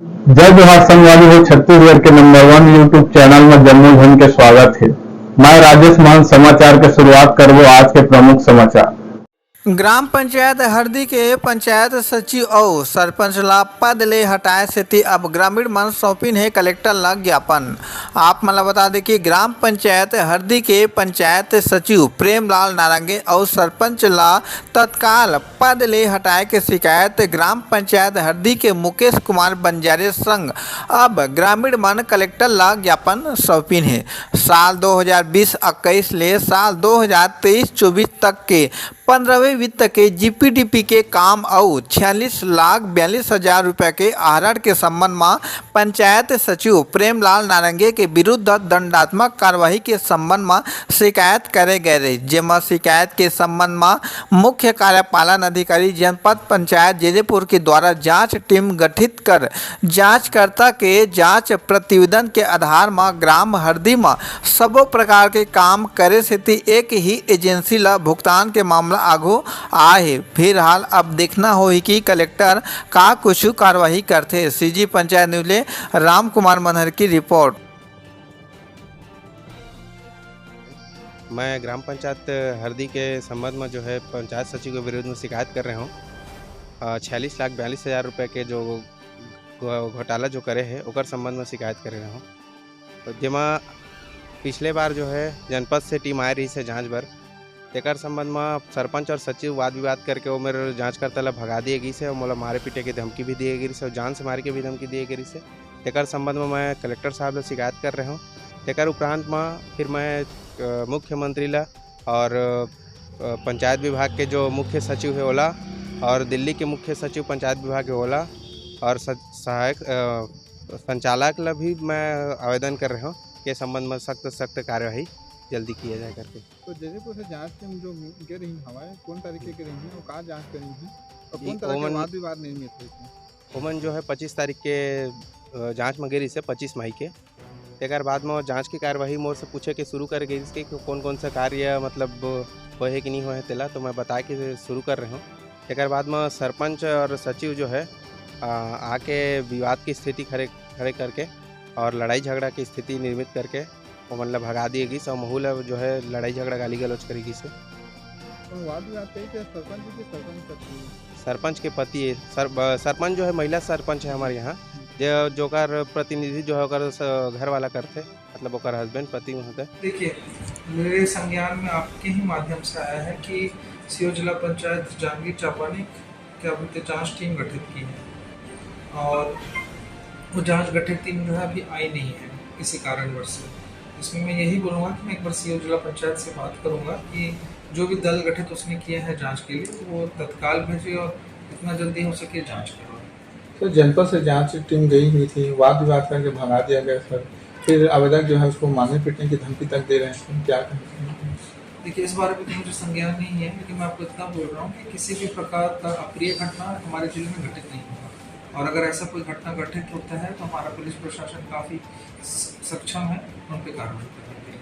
जय जोहार संगवारी हो। छत्तीसगढ़ के नंबर 1 यूट्यूब चैनल में जम्मू झन के स्वागत है। मैं राजेश मान समाचार के शुरुआत करबो आज के प्रमुख समाचार। ग्राम पंचायत हरदी के पंचायत सचिव और सरपंच ला पद ले हटाए सेती अब ग्रामीण मन सौंपिन है कलेक्टर ला ज्ञापन। आप मला बता दें कि ग्राम पंचायत हरदी के पंचायत सचिव प्रेमलाल नारंगे और सरपंच ला तत्काल पद ले हटाए के शिकायत ग्राम पंचायत हरदी के मुकेश कुमार बंजारे संग अब ग्रामीण मन कलेक्टर ला ज्ञापन सौंपिन है। साल 2020-21 ले साल 2023-24 तक के 15वें वित्त के जीपीडीपी के काम और 46,42,000 रुपये के आहरण के संबंध में पंचायत सचिव प्रेमलाल नारंगे के विरुद्ध दंडात्मक कार्रवाई के संबंध में शिकायत करे गए रही, जेमा शिकायत के संबंध में मुख्य कार्यपालन अधिकारी जनपद पंचायत जैदेपुर के द्वारा जांच टीम गठित कर जांचकर्ता के जांच प्रतिवेदन के आधार में ग्राम हरदी में सबो प्रकार के काम करे से एक ही एजेंसी ला भुगतान के मामला आगू आए। फिलहाल अब देखना हो कि कलेक्टर का कुछ कार्रवाई करते। सीजी पंचायत न्यूज ले राम कुमार मनहर की रिपोर्ट। मैं ग्राम पंचायत हरदी के संबंध में जो है पंचायत सचिव के विरुद्ध में शिकायत कर रहा हूँ। 46,42,000 रुपये के जो घोटाला जो करे है ओकर संबंध में शिकायत कर रहा हूँ। तो जेमा पिछले बार जो है जनपद से टीम आए रही से जांच बर, तेकर संबंध में सरपंच और सचिव वाद विवाद करके वो मेरे जांचकर्ता ला भगा दिए गई से और मोला मारे पीटे की धमकी भी दी गई से और जान से मारे के भी धमकी दी गई से। तेकर संबंध में मैं कलेक्टर साहब ला शिकायत कर रहा हूँ। तेकर उपरांत में फिर मैं मुख्यमंत्री ला और पंचायत विभाग के जो मुख्य सचिव है ओला और दिल्ली के मुख्य सचिव पंचायत विभाग है ओला और सहायक संचालक ला भी मैं आवेदन कर रहा हूँ के संबंध में सख्त कार्यवाही जल्दी किया जाए करके। तो जैदेपुर से जांच टीम जो गिर रही हवा कौन तरीके की रही है और कहाँ जांच करी है और कौन तरह के वाद विवाद निर्मित हुए? ओमन जो है 25 तारीख के जांच में गिरी से 25 मई के। एक बाद में जांच की कार्यवाही मोर से पूछे के शुरू कर गई कि कौन कौन सा कार्य मतलब हो है कि नहीं हो है तेला, तो मैं बता के शुरू कर रहा हूँ। एक बाद में सरपंच और सचिव जो है आके विवाद की स्थिति खड़े करके और लड़ाई झगड़ा की स्थिति निर्मित करके वो मतलब भगा दिए गई सब माहौल जो है लड़ाई झगड़ा गाली गलौज करेगी से। सरपंच के पति सरपंच जो है महिला सरपंच है हमारे यहाँ जो कर प्रतिनिधि जो है घर वाला करते मतलब ओकर हस्बैंड पति होते। देखिए, मेरे संज्ञान में आपके ही माध्यम से आया है कि सीओ जिला पंचायत जहांगीर चांपा ने क्या बोलते जांच टीम गठित की है और वो जांच गठित टीम जो है अभी आई नहीं है किसी कारणवश से। इसमें मैं यही बोलूँगा कि मैं एक बार सीओ जिला पंचायत से बात करूँगा कि जो भी दल गठित उसने किया है जांच के लिए तो वो तत्काल भेजे और जितना जल्दी हो सके जांच करवाए। तो जनपद से जांच टीम गई हुई थी, वाद विवाद करके भगा दिया गया सर, फिर आवेदक जो है उसको मारने पीटने की धमकी तक दे रहे हैं, क्या कहें? देखिए, इस बारे में तो मुझे संज्ञान नहीं है, लेकिन मैं आपको इतना बोल रहा हूँ कि किसी भी प्रकार का अप्रिय घटना हमारे जिले में घटित नहीं होगा और अगर ऐसा कोई घटना घटित होता है तो हमारा पुलिस प्रशासन काफ़ी सक्षम है उन पर कार्रवाई करने के लिए।